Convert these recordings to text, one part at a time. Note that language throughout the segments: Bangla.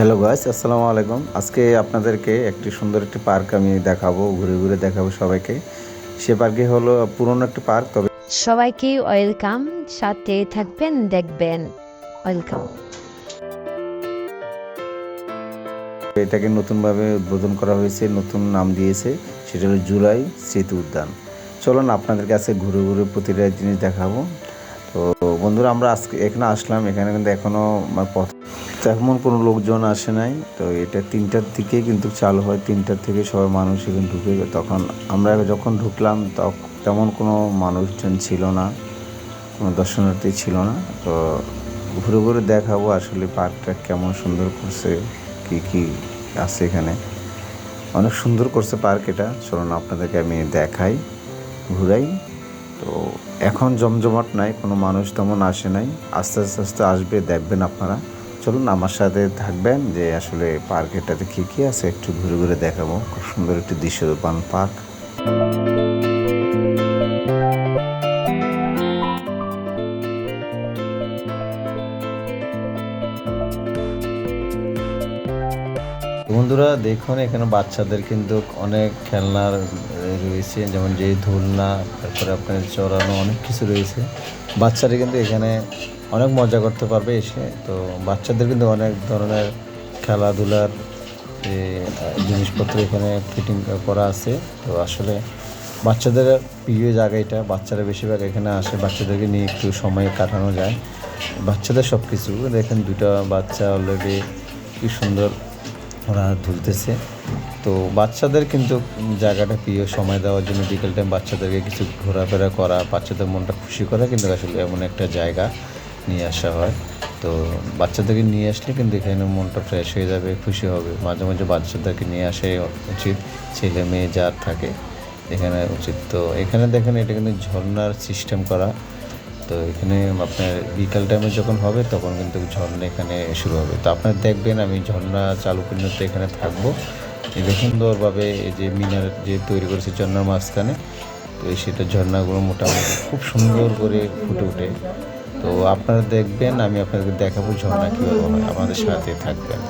হ্যালো গাইস, আসসালামু আলাইকুম। আজকে আপনাদেরকে একটি সুন্দর একটি পার্ক আমি দেখাবো, ঘুরে ঘুরে দেখাবো সবাইকে। সে পার্কে হলো পুরনো একটি পার্ক, তবে সবাইকে ওয়েলকাম, সাথে থাকবেন দেখবেন। ওয়েলকাম। এটাকে নতুনভাবে উদ্বোধন করা হয়েছে, নতুন নাম দিয়েছে, সেটা হলো জুলাই স্মৃতি উদ্যান। চলুন আপনাদের কাছে ঘুরে ঘুরে প্রতিটা জিনিস দেখাবো। তো বন্ধুরা, আমরা আজকে এখানে আসলাম, এখানে কিন্তু এখনও তেমন কোনো লোকজন আসে নাই। তো এটা 3টার দিকে কিন্তু চালু হয়, 3টার থেকে সবাই মানুষ এখানে ঢুকে। তখন আমরা যখন ঢুকলাম তখন তেমন কোনো মানুষজন ছিল না, কোনো দর্শনার্থী ছিল না। তো ঘুরে ঘুরে দেখাবো আসলে পার্কটা কেমন সুন্দর করছে, কি কি আছে এখানে। অনেক সুন্দর করছে পার্ক এটা। চলুন আপনাদেরকে আমি দেখাই, ঘুরাই। তো এখন জমজমাট নাই, কোনো মানুষ তেমন আসে নাই। আস্তে আস্তে আস্তে আসবে, দেখবেন আপনারা। চলুন আমার সাথে থাকবেন যে আসলে পার্ক এটাতে কী কী আছে একটু ঘুরে ঘুরে দেখাবো। খুব সুন্দর একটি দৃশ্যমান পার্ক। বন্ধুরা দেখুন, এখানে বাচ্চাদের কিন্তু অনেক খেলনার রয়েছে, যেমন যে দোলনা, তারপরে আপনার চড়ানো অনেক কিছু রয়েছে। বাচ্চারা কিন্তু এখানে অনেক মজা করতে পারবে এসে। তো বাচ্চাদের কিন্তু অনেক ধরনের খেলাধুলার জিনিসপত্র এখানে ফিটিং করা আছে। তো আসলে বাচ্চাদের প্রিয় জায়গা এটা, বাচ্চারা বেশিরভাগ এখানে আসে, বাচ্চাদেরকে নিয়ে একটু সময় কাটানো যায়। বাচ্চাদের সব কিছু দেখেন, দুটা বাচ্চা অলরেডি কি সুন্দর ওরা ধুলতেছে। তো বাচ্চাদের কিন্তু জায়গাটা প্রিয়, সময় দেওয়ার জন্য বিকেল টাইম বাচ্চাদেরকে কিছু ঘোরাফেরা করা, বাচ্চাদের মনটা খুশি করা কিন্তু আসলে এমন একটা জায়গা নিয়ে আসা হয়। তো বাচ্চাদেরকে নিয়ে আসলে কিন্তু এখানে মনটা ফ্রেশ হয়ে যাবে, খুশি হবে। মাঝে মাঝে বাচ্চাদেরকে নিয়ে আসাই উচিত, ছেলে মেয়ে যার থাকে এখানে উচিত। তো এখানে দেখেন, এটা কিন্তু ঝর্ণার সিস্টেম করা। তো এখানে আপনার বিকাল টাইমে যখন হবে তখন কিন্তু ঝর্ণা এখানে শুরু হবে। তো আপনারা দেখবেন, আমি ঝর্ণা চালু পর্যন্ত এখানে থাকবো। এই সুন্দরভাবে এই যে মিনার যে তৈরি করেছে ঝর্ণার মাঝখানে, তো সেটা ঝর্ণাগুলো মোটামুটি খুব সুন্দর করে ফুটে ওঠে। তো আপনারা দেখবেন, আমি আপনাদেরকে দেখাবো ঝর্ণা কীভাবে হয়। আমাদের সাথে থাকবেন।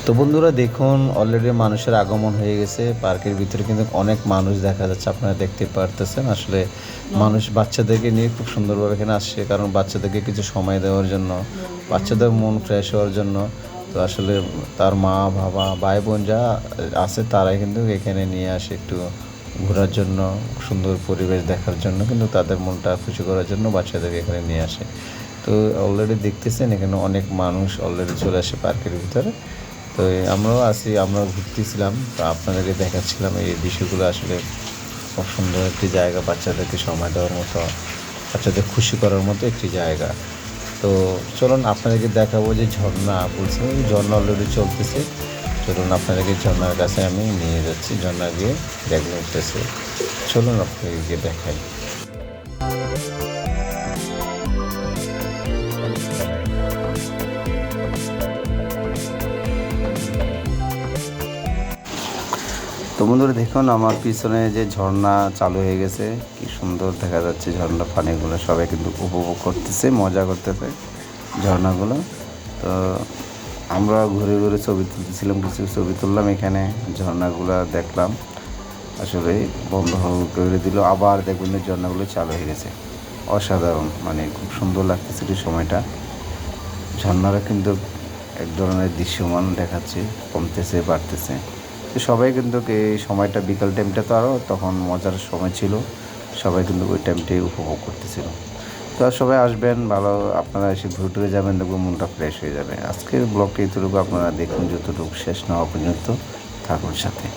তো বন্ধুরা দেখুন, অলরেডি মানুষের আগমন হয়ে গেছে। পার্কের ভিতরে কিন্তু অনেক মানুষ দেখা যাচ্ছে, আপনারা দেখতে পারতেছেন। আসলে মানুষ বাচ্চাদেরকে নিয়ে খুব সুন্দরভাবে এখানে আসছে, কারণ বাচ্চাদেরকে কিছু সময় দেওয়ার জন্য, বাচ্চাদের মন ফ্রেশ হওয়ার জন্য। তো আসলে তার মা বাবা ভাই বোন যা আছে তারাই কিন্তু এখানে নিয়ে আসে একটু ঘোরার জন্য, সুন্দর পরিবেশ দেখার জন্য, কিন্তু তাদের মনটা খুশি করার জন্য বাচ্চাদেরকে এখানে নিয়ে আসে। তো অলরেডি দেখতেছেন এখানে অনেক মানুষ অলরেডি চলে আসে পার্কের ভিতরে। তো আমরাও আছি, আমরাও ঘুরতেছিলাম, তো আপনাদেরকে দেখাচ্ছিলাম এই বিষয়গুলো। আসলে খুব সুন্দর একটি জায়গা, বাচ্চাদেরকে সময় দেওয়ার মতো, বাচ্চাদের খুশি করার মতো একটি জায়গা। তো চলুন আপনাদেরকে দেখাবো যে ঝর্ণা বলছি, ঝর্ণা অলরেডি চলতেছে। চলুন আপনাদেরকে ঝর্ণার কাছে আমি নিয়ে যাচ্ছি, ঝর্ণা গিয়ে দেখতে উঠতেছে। চলুন আপনাদেরকে দেখাই। তো বন্ধুরা দেখুন, আমার পিছনে যে ঝর্ণা চালু হয়ে গেছে, কি সুন্দর দেখা যাচ্ছে ঝর্ণার পানিগুলো। সবাই কিন্তু উপভোগ করতেছে, মজা করতেছে ঝর্ণাগুলো। তো আমরা ঘুরে ঘুরে ছবি তুলতেছিলাম, কিছু ছবি তুললাম, এখানে ঝর্ণাগুলো দেখলাম। আসলে বন্ধ করে দিল, আবার দেখবেন ঝর্ণাগুলো চালু হয়ে গেছে। অসাধারণ, মানে খুব সুন্দর লাগতেছিল সময়টা। ঝর্ণারা কিন্তু এক ধরনের দৃশ্যমান দেখাচ্ছে, কমতেছে বাড়তেছে। তো সবাই কিন্তু এই সময়টা বিকাল টাইমটা তো আরও তখন মজার সময় ছিল, সবাই কিন্তু ওই টাইমটাই উপভোগ করতেছিল। তো সবাই আসবেন, ভালো আপনারা এসে ঘুরে টুরে যাবেন, দেখবেন মনটা ফ্রেশ হয়ে যাবে। আজকের ব্লগটা এতটুকু, আপনারা দেখুন যতটুকু শেষ না হওয়া পর্যন্ত থাকুন সাথে।